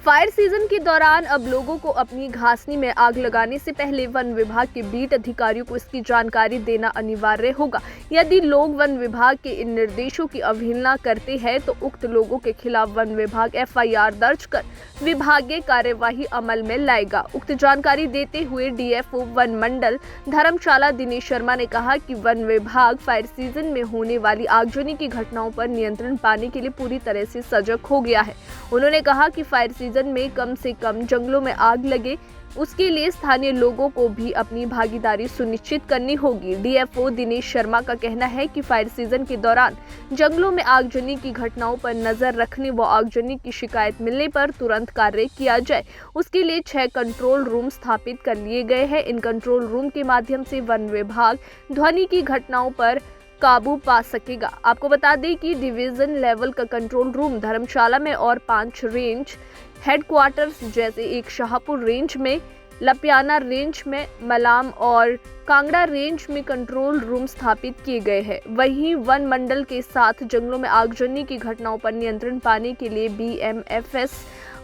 Fire season के दौरान अब लोगों को अपनी घासनी में आग लगाने से पहले वन विभाग के बीट अधिकारियों को इसकी जानकारी देना अनिवार्य होगा। यदि लोग वन विभाग के इन निर्देशों की अवहेलना करते हैं तो उक्त लोगों के खिलाफ वन विभाग एफआईआर दर्ज कर विभागीय कार्यवाही अमल में लाएगा। उक्त जानकारी देते हुए डीएफओ वन मंडल धर्मशाला दिनेश शर्मा ने कहा कि वन विभाग फायर सीजन में होने वाली आगजनी की घटनाओं पर नियंत्रण पाने के लिए पूरी तरह से सजग हो गया है। उन्होंने कहा कि फायर सीजन में कम से कम जंगलों में आग लगे, उसके लिए स्थानीय लोगों को भी अपनी भागीदारी सुनिश्चित करनी होगी। डीएफओ दिनेश शर्मा का कहना है कि फायर सीजन के दौरान जंगलों में आगजनी की घटनाओं पर नजर रखने व आगजनी की शिकायत मिलने पर तुरंत कार्य किया जाए, उसके लिए 6 कंट्रोल रूम स्थापित कर लिए गए हैं। इन कंट्रोल रूम के माध्यम से वन विभाग ध्वनि की घटनाओं पर काबू पा सकेगा। आपको बता दें कि डिवीजन लेवल का कंट्रोल रूम धर्मशाला में और 5 रेंज हेडक्वार्टर्स जैसे एक शाहपुर रेंज में, लपियाना रेंज में, मलाम और कांगड़ा रेंज में कंट्रोल रूम स्थापित किए गए हैं। वहीं वन मंडल के साथ जंगलों में आगजनी की घटनाओं पर नियंत्रण पाने के लिए बीएमएफएस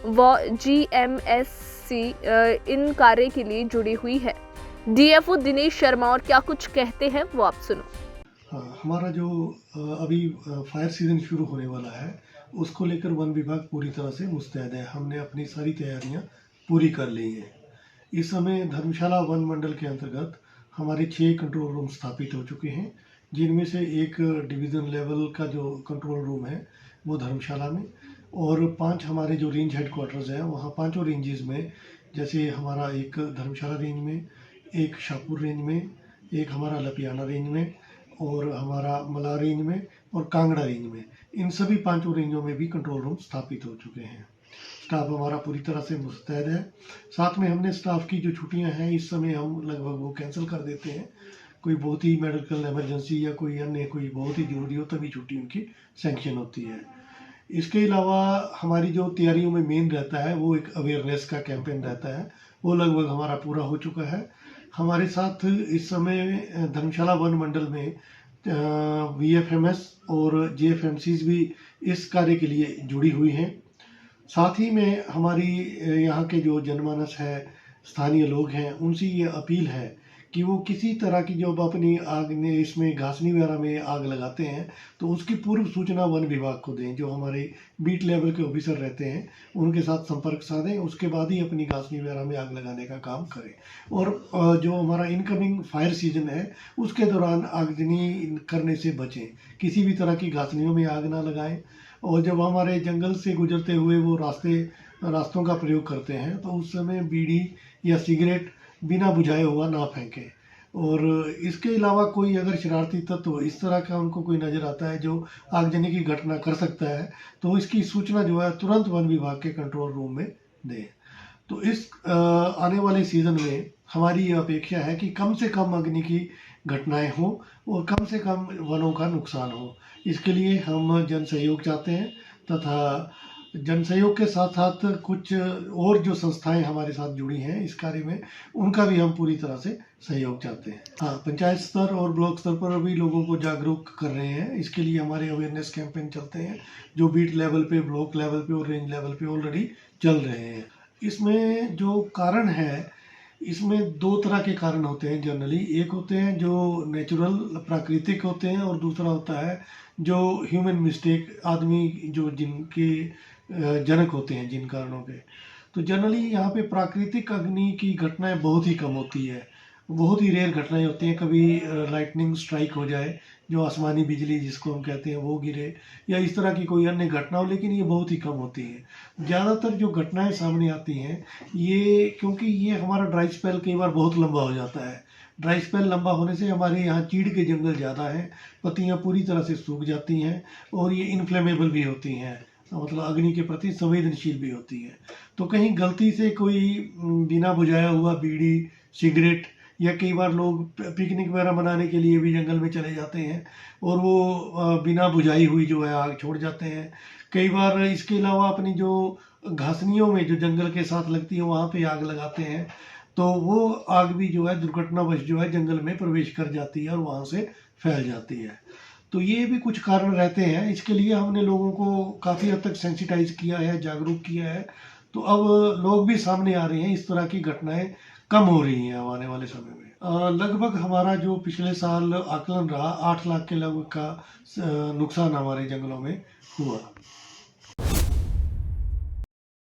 व जीएमएससी इन कार्य के लिए जुड़ी हुई है। डीएफओ दिनेश शर्मा और क्या कुछ कहते हैं वो आप सुनो। हमारा जो अभी फायर सीजन शुरू होने वाला है उसको लेकर वन विभाग पूरी तरह से मुस्तैद है। हमने अपनी सारी तैयारियां पूरी कर ली हैं। इस समय धर्मशाला वन मंडल के अंतर्गत हमारे 6 कंट्रोल रूम स्थापित हो चुके हैं, जिनमें से एक डिवीज़न लेवल का जो कंट्रोल रूम है वो धर्मशाला में, और 5 हमारे जो रेंज हेडक्वार्टर्स हैं वहाँ 5 रेंजेस में, जैसे हमारा एक धर्मशाला रेंज में, एक शाहपुर रेंज में, एक हमारा लपियाना रेंज में और हमारा मला रेंज में और कांगड़ा रेंज में, इन सभी 5 रेंजों में भी कंट्रोल रूम स्थापित हो चुके हैं। स्टाफ हमारा पूरी तरह से मुस्तैद है। साथ में हमने स्टाफ की जो छुट्टियां हैं इस समय हम लगभग वो कैंसिल कर देते हैं। कोई बहुत ही मेडिकल इमरजेंसी या कोई अन्य कोई बहुत ही ज़रूरी हो तभी छुट्टी उनकी सैंक्शन होती है। इसके अलावा हमारी जो तैयारियों में मेन रहता है वो एक अवेयरनेस का कैंपेन रहता है, वो लगभग हमारा पूरा हो चुका है। हमारे साथ इस समय धर्मशाला वन मंडल में वीएफएमएस और जेएफएमसीज भी इस कार्य के लिए जुड़ी हुई हैं। साथ ही में हमारी यहाँ के जो जनमानस है, स्थानीय लोग हैं, उनसे ये अपील है कि वो किसी तरह की जो अपनी आग ने इसमें घासनी वगैरह में आग लगाते हैं तो उसकी पूर्व सूचना वन विभाग को दें। जो हमारे बीट लेवल के ऑफिसर रहते हैं उनके साथ संपर्क साधें, उसके बाद ही अपनी घासनी वगैरह में आग लगाने का काम करें। और जो हमारा इनकमिंग फायर सीजन है उसके दौरान आगजनी करने से बचें, किसी भी तरह की घासनियों में आग ना लगाएं। और जब हमारे जंगल से गुजरते हुए वो रास्तों का प्रयोग करते हैं तो उस समय बीड़ी या सिगरेट बिना बुझाए हुआ ना फेंकें। और इसके अलावा कोई अगर शरारती तत्व इस तरह का उनको कोई नज़र आता है जो आगजनी की घटना कर सकता है तो इसकी सूचना जो है तुरंत वन विभाग के कंट्रोल रूम में दें। तो इस आने वाले सीज़न में हमारी ये अपेक्षा है कि कम से कम अग्नि की घटनाएं हों और कम से कम वनों का नुकसान हो। इसके लिए हम जन सहयोग चाहते हैं तथा जन सहयोग के साथ साथ कुछ और जो संस्थाएं हमारे साथ जुड़ी हैं इस कार्य में, उनका भी हम पूरी तरह से सहयोग चाहते हैं। हाँ, पंचायत स्तर और ब्लॉक स्तर पर भी लोगों को जागरूक कर रहे हैं। इसके लिए हमारे अवेयरनेस कैंपेन चलते हैं जो बीट लेवल पे, ब्लॉक लेवल पे और रेंज लेवल पे ऑलरेडी चल रहे हैं। इसमें जो कारण है, इसमें 2 तरह के कारण होते हैं जनरली। एक होते हैं जो नेचुरल प्राकृतिक होते हैं और दूसरा होता है जो ह्यूमन मिस्टेक, आदमी जो जिनके जनक होते हैं जिन कारणों के। तो जनरली यहाँ पे प्राकृतिक अग्नि की घटनाएं बहुत ही कम होती है, बहुत ही रेयर घटनाएं होती हैं। कभी लाइटनिंग स्ट्राइक हो जाए, जो आसमानी बिजली जिसको हम कहते हैं वो गिरे, या इस तरह की कोई अन्य घटना हो, लेकिन ये बहुत ही कम होती है। ज़्यादातर जो घटनाएं सामने आती हैं ये क्योंकि ये हमारा ड्राई स्पेल कई बार बहुत लंबा हो जाता है। ड्राई स्पेल लंबा होने से हमारे यहाँ चीड़ के जंगल ज़्यादा हैं, पत्तियाँ पूरी तरह से सूख जाती हैं और ये इन्फ्लेमेबल भी होती हैं, मतलब अग्नि के प्रति संवेदनशील भी होती है। तो कहीं गलती से कोई बिना बुझाया हुआ बीड़ी, सिगरेट, या कई बार लोग पिकनिक वगैरह मनाने के लिए भी जंगल में चले जाते हैं और वो बिना बुझाई हुई जो है आग छोड़ जाते हैं। कई बार इसके अलावा अपनी जो घासनियों में जो जंगल के साथ लगती है वहाँ पे आग लगाते हैं, तो वो आग भी जो है दुर्घटनावश जो है जंगल में प्रवेश कर जाती है और वहाँ से फैल जाती है। तो ये भी कुछ कारण रहते हैं। इसके लिए हमने लोगों को काफ़ी हद तक सेंसिटाइज किया है, जागरूक किया है। तो अब लोग भी सामने आ रहे हैं, इस तरह की घटनाएं कम हो रही हैं अब आने वाले समय में। लगभग हमारा जो पिछले साल आकलन रहा 8 लाख के लगभग का नुकसान हमारे जंगलों में हुआ।